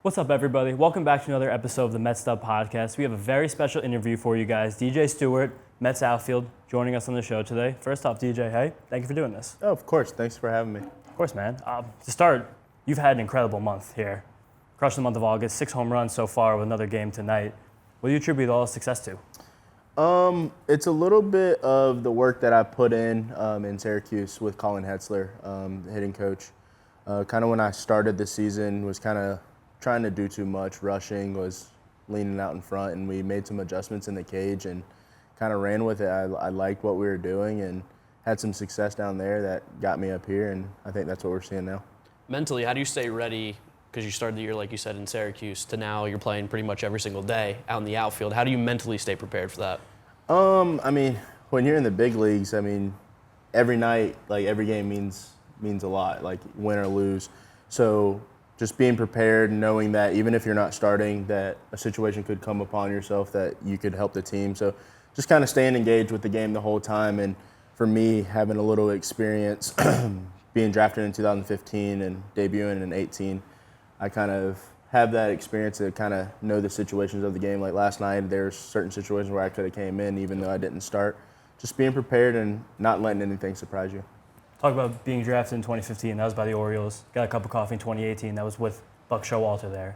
What's up, everybody? Welcome back to another episode of the Mets'd podcast. We have a very special interview for you guys. DJ Stewart, Mets outfield, joining us on the show today. First off, DJ, hey, thank you for doing this. Oh, of course. Thanks for having me. Of course, man. To start, you've had an incredible month here. Crushed the month of August, 6 home runs so far with another game tonight. What do you attribute all the success to? It's a little bit of the work that I put in Syracuse with Colin Hetzler, the hitting coach. Kind of when I started the season, was kind of trying to do too much, rushing, was leaning out in front, and we made some adjustments in the cage and kind of ran with it. I liked what we were doing and had some success down there that got me up here, and I think that's what we're seeing now. Mentally, how do you stay ready? Because you started the year, like you said, in Syracuse, to now you're playing pretty much every single day out in the outfield. How do you mentally stay prepared for that? I mean, when you're in the big leagues, I mean, every night, like every game means a lot, like win or lose. So just being prepared, knowing that even if you're not starting, that a situation could come upon yourself that you could help the team. So just kind of staying engaged with the game the whole time. And for me, having a little experience being drafted in 2015 and debuting in 18, I kind of have that experience to kind of know the situations of the game. Like last night, there's certain situations where I could have came in even though I didn't start. Just being prepared and not letting anything surprise you. Talk about being drafted in 2015. That was by the Orioles. Got a cup of coffee in 2018. That was with Buck Showalter there.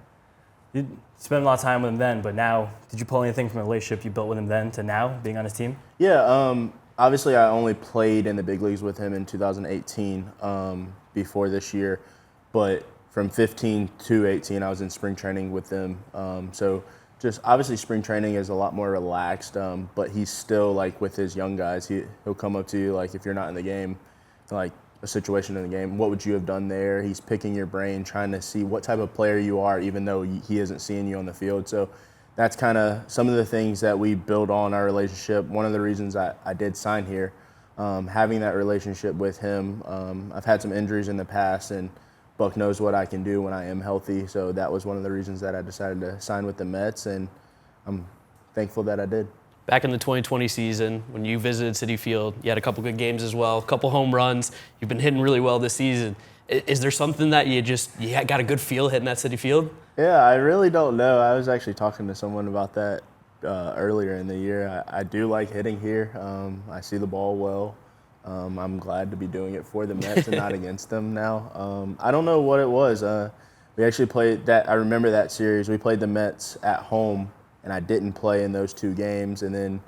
You spent a lot of time with him then, but now, did you pull anything from the relationship you built with him then to now, being on his team? Yeah, obviously I only played in the big leagues with him in 2018 before this year, but from 15 to 18, I was in spring training with them. So just obviously spring training is a lot more relaxed, but he's still like with his young guys. He'll come up to you like if you're not in the game, like a situation in the game, what would you have done there? He's picking your brain, trying to see what type of player you are, even though he isn't seeing you on the field. So that's kind of some of the things that we build on our relationship. One of the reasons I did sign here, having that relationship with him. I've had some injuries in the past, and Buck knows what I can do when I am healthy. So that was one of the reasons that I decided to sign with the Mets, and I'm thankful that I did. Back in the 2020 season, when you visited Citi Field, you had a couple good games as well, a couple home runs. You've been hitting really well this season. Is there something that you got a good feel hitting at Citi Field? Yeah, I really don't know. I was actually talking to someone about that earlier in the year. I do like hitting here. I see the ball well. I'm glad to be doing it for the Mets and not against them now. I don't know what it was. We actually played that. I remember that series. We played the Mets at home, and I didn't play in those two games, and then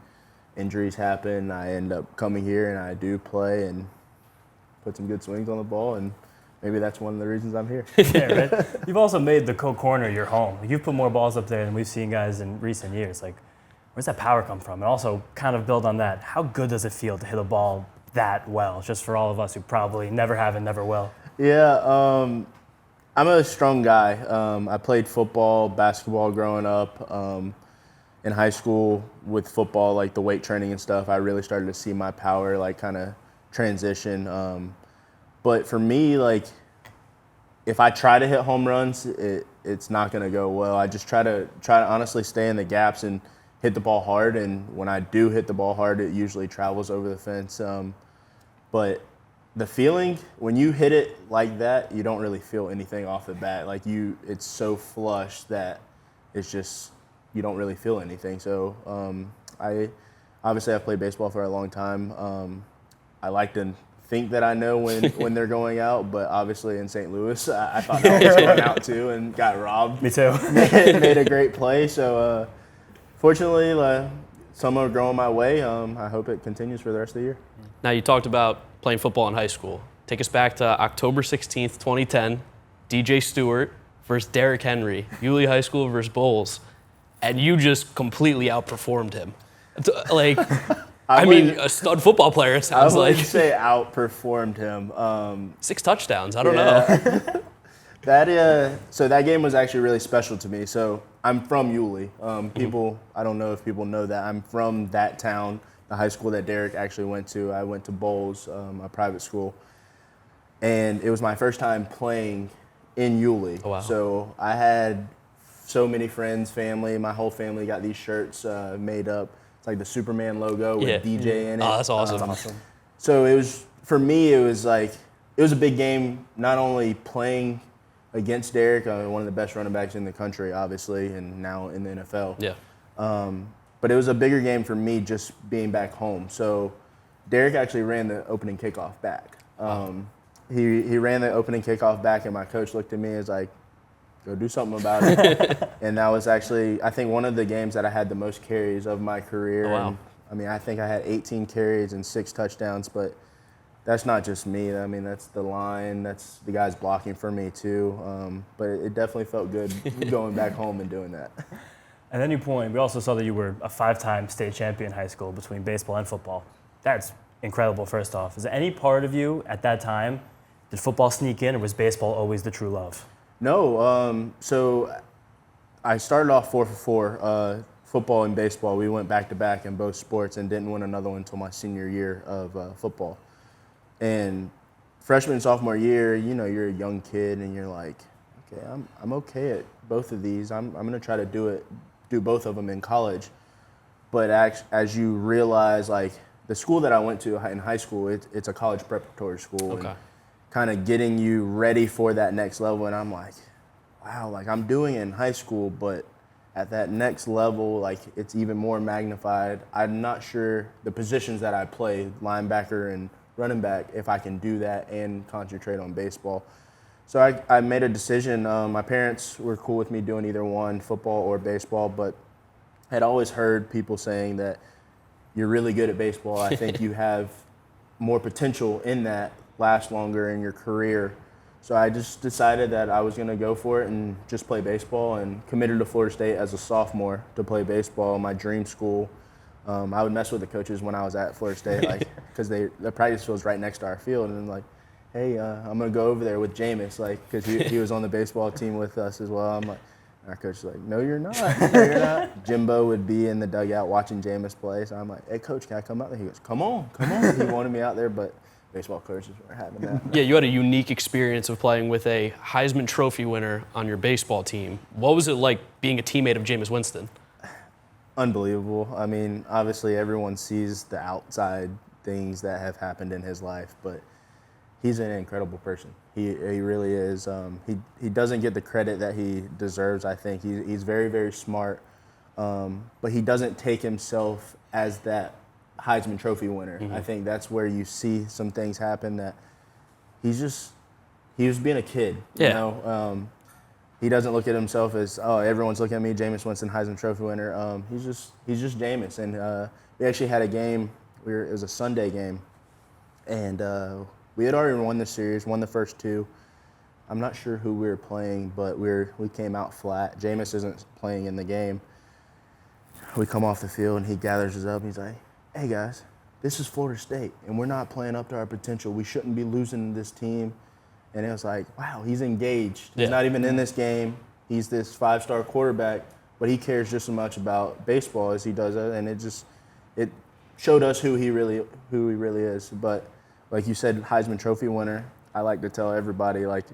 injuries happen. I end up coming here, and I do play and put some good swings on the ball, and maybe that's one of the reasons I'm here. Yeah, right? You've also made the corner your home. You've put more balls up there than we've seen guys in recent years. Like, where's that power come from? And also, kind of build on that, how good does it feel to hit a ball that well, just for all of us who probably never have and never will? Yeah, I'm a strong guy. I played football, basketball growing up. In high school with football, like the weight training and stuff, I really started to see my power like kind of transition. But for me, like if I try to hit home runs, it's not going to go well. I just try to honestly stay in the gaps and hit the ball hard. And when I do hit the ball hard, it usually travels over the fence. But the feeling when you hit it like that, you don't really feel anything off the bat. Like it's so flush that it's just, you don't really feel anything. So I've played baseball for a long time. I like to think that I know when they're going out, but obviously in St. Louis, I thought I was going out too and got robbed. Me too. made a great play. So fortunately, some are growing my way. I hope it continues for the rest of the year. Now, you talked about playing football in high school. Take us back to October 16th, 2010, DJ Stewart versus Derrick Henry, Yulee High School versus Bowles. And you just completely outperformed him. Like, I mean, a stud football player, it sounds like. I wouldn't say outperformed him. 6 touchdowns, I don't know. So that game was actually really special to me. So I'm from Yulee. I don't know if people know that. I'm from that town, the high school that Derrick actually went to. I went to Bowles, a private school. And it was my first time playing in Yulee. Oh, wow. So I had so many friends, family. My whole family got these shirts made up. It's like the Superman logo with DJ in it. Oh, that's awesome. So it was, for me, it was a big game, not only playing against Derrick, one of the best running backs in the country, obviously, and now in the NFL. Yeah. But it was a bigger game for me just being back home. So Derrick actually ran the opening kickoff back. He ran the opening kickoff back, and my coach looked at me and was like, go do something about it. And that was actually, I think, one of the games that I had the most carries of my career. Oh, wow. And, I mean, I think I had 18 carries and 6 touchdowns, but that's not just me. I mean, that's the line. That's the guys blocking for me, too. But it definitely felt good going back home and doing that. And then we also saw that you were a 5-time state champion in high school between baseball and football. That's incredible, first off. Is there any part of you at that time, did football sneak in, or was baseball always the true love? No. So I started off 4 for 4. Football and baseball, we went back-to-back in both sports and didn't win another one until my senior year of football. And freshman and sophomore year, you're a young kid and you're like, okay, I'm okay at both of these. I'm going to try to do both of them in college. But as you realize, like, the school that I went to in high school, it's a college preparatory school. Okay. And kind of getting you ready for that next level. And I'm like, wow, like, I'm doing it in high school, but at that next level, like, it's even more magnified. I'm not sure the positions that I play, linebacker and running back, if I can do that and concentrate on baseball. So I made a decision. My parents were cool with me doing either one, football or baseball, but I had always heard people saying that you're really good at baseball. I think you have more potential in that, last longer in your career. So I just decided that I was going to go for it and just play baseball, and committed to Florida State as a sophomore to play baseball, my dream school. I would mess with the coaches when I was at Florida State, like, because the practice field was right next to our field, and like, hey, I'm going to go over there with Jameis, like, because he was on the baseball team with us as well. I'm like, our coach was like, no, you're not. No, you're not. Jimbo would be in the dugout watching Jameis play. So I'm like, hey, coach, can I come out there? He goes, come on. He wanted me out there, but baseball coaches were having that. Yeah, you had a unique experience of playing with a Heisman Trophy winner on your baseball team. What was it like being a teammate of Jameis Winston? Unbelievable. I mean, obviously everyone sees the outside things that have happened in his life, but he's an incredible person. He really is. He doesn't get the credit that he deserves, I think. He's very, very smart, but he doesn't take himself as that Heisman Trophy winner. Mm-hmm. I think that's where you see some things happen that he was being a kid. Yeah. You know? He doesn't look at himself as, oh, everyone's looking at me, Jameis Winston, Heisman Trophy winner. He's just Jameis. And we actually had a game. It was a Sunday game, and we had already won the series, won the first 2. I'm not sure who we were playing, but we came out flat. Jameis isn't playing in the game. We come off the field, and he gathers us up, and he's like, hey, guys, this is Florida State, and we're not playing up to our potential. We shouldn't be losing this team. And it was like, wow, he's engaged. He's not even in this game. He's this 5-star quarterback, but he cares just as much about baseball as he does it. And it showed us who he really is. But like you said, Heisman Trophy winner, I like to tell everybody, like,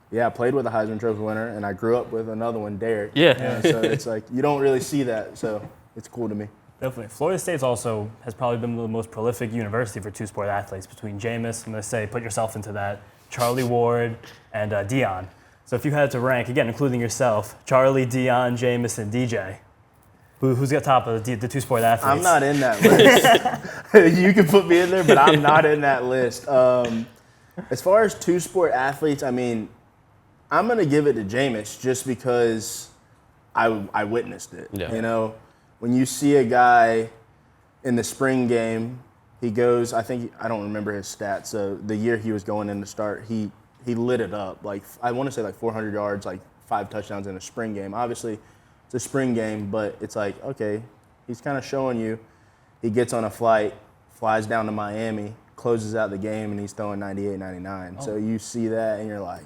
yeah, I played with a Heisman Trophy winner, and I grew up with another one, Derrick. Yeah. So it's like, you don't really see that, so it's cool to me. Definitely. Florida State also has probably been the most prolific university for two-sport athletes between Jameis, I'm going to say, put yourself into that, Charlie Ward, and Deion. So if you had to rank, again, including yourself, Charlie, Deion, Jameis, and DJ, who's got top of the two-sport athletes? I'm not in that list. You can put me in there, but I'm not in that list. As far as two-sport athletes, I mean, I'm going to give it to Jameis just because I witnessed it. Yeah. You know, when you see a guy in the spring game, he goes, I don't remember his stats. So the year he was going in to start, he lit it up. Like, I want to say like 400 yards, like 5 touchdowns in a spring game. Obviously, it's a spring game, but it's like, okay, he's kind of showing you. He gets on a flight, flies down to Miami, closes out the game, and he's throwing 98, 99. So you see that, and you're like,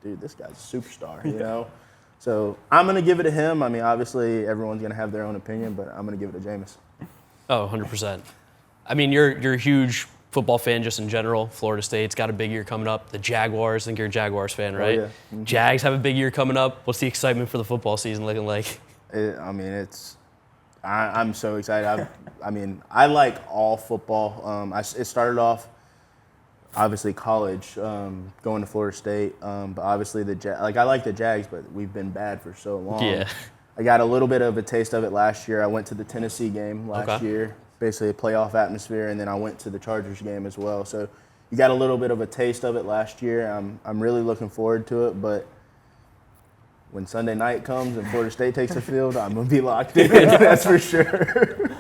dude, this guy's a superstar, you know? So I'm going to give it to him. I mean, obviously, everyone's going to have their own opinion, but I'm going to give it to Jameis. Oh, 100%. I mean, you're a huge football fan just in general. Florida State's got a big year coming up. The Jaguars, I think you're a Jaguars fan, right? Oh, yeah. Mm-hmm. Jags have a big year coming up. What's the excitement for the football season looking like? I'm so excited. I like all football. It started off obviously college, going to Florida State. But obviously I like the Jags, but we've been bad for so long. Yeah. I got a little bit of a taste of it last year. I went to the Tennessee game last year, basically a playoff atmosphere, and then I went to the Chargers game as well. So you got a little bit of a taste of it last year. I'm really looking forward to it, but when Sunday night comes and Florida State takes the field, I'm going to be locked in, that's for sure.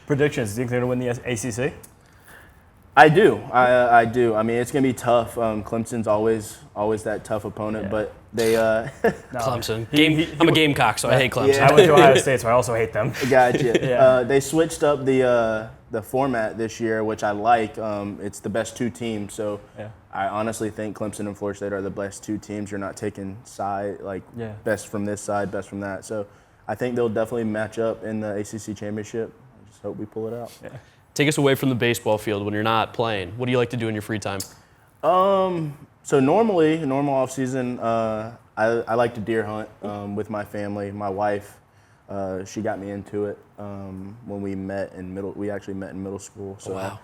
Predictions, do you think they're going to win the ACC? I do. I do. I mean, it's going to be tough. Clemson's always that tough opponent, but they Clemson. I'm a Gamecock, so I hate Clemson. Yeah. I went to Ohio State, so I also hate them. Gotcha. They switched up the format this year, which I like. It's the best two teams, so I honestly think Clemson and Florida State are the best two teams. You're not taking best from this side, best from that. So I think they'll definitely match up in the ACC championship. I just hope we pull it out. Yeah. Take us away from the baseball field when you're not playing. What do you like to do in your free time? So normal off season, I like to deer hunt with my family. My wife, she got me into it when we met in we actually met in middle school. So I've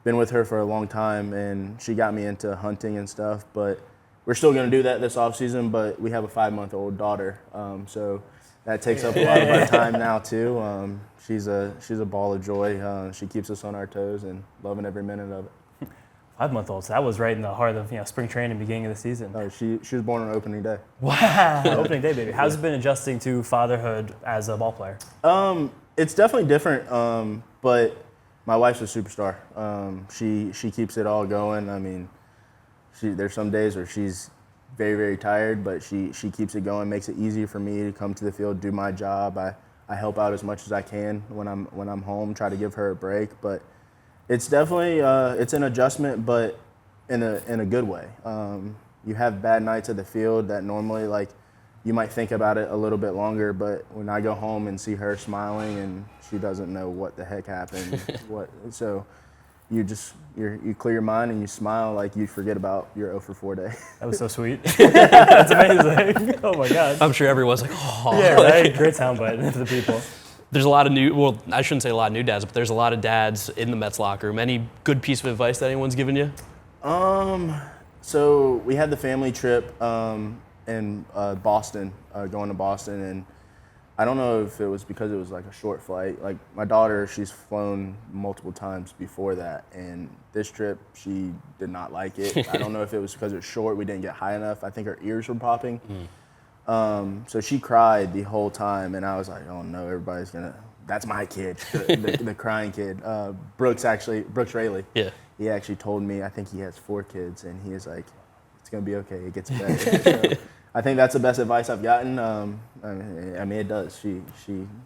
been with her for a long time, and she got me into hunting and stuff. But we're still going to do that this off season. But we have a 5-month-old daughter, so that takes up a lot of our time now too. She's a ball of joy. She keeps us on our toes and loving every minute of it. 5-month-old. So that was right in the heart of spring training, beginning of the season. Oh, she was born on opening day. Wow, opening day, baby. How's it been adjusting to fatherhood as a ball player? It's definitely different, but my wife's a superstar. She keeps it all going. I mean, there's some days where she's very, very tired, but she keeps it going, makes it easier for me to come to the field, do my job. I help out as much as I can when I'm home, try to give her a break, but it's definitely it's an adjustment, but in a good way. You have bad nights at the field that normally you might think about it a little bit longer, but when I go home and see her smiling and she doesn't know what the heck happened, so you clear your mind and you smile like you forget about your 0 for 4 day. That was so sweet. That's amazing. Oh my God. I'm sure everyone's like, oh. Yeah, right. Great soundbite for the people. There's a lot of I shouldn't say a lot of new dads, but there's a lot of dads in the Mets locker room. Any good piece of advice that anyone's given you? So we had the family trip in Boston, going to Boston, and I don't know if it was because it was like a short flight. Like my daughter, she's flown multiple times before that, and this trip she did not like it. I don't know if it was because it was short, we didn't get high enough. I think her ears were popping. So she cried the whole time, and I was like, oh no, everybody's gonna. That's my kid, the crying kid. Brooks Raley. Yeah. He actually told me, I think he has 4 kids, and he is like, it's gonna be okay. It gets better. So, I think that's the best advice I've gotten. I mean, it does. She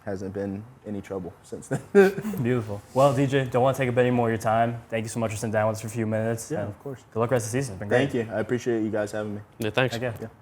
hasn't been any trouble since then. Beautiful. Well, DJ, don't want to take up any more of your time. Thank you so much for sitting down with us for a few minutes. Yeah, of course. Good luck rest of the season. It's been great. Thank you. I appreciate you guys having me. Yeah, thanks. Okay. Yeah.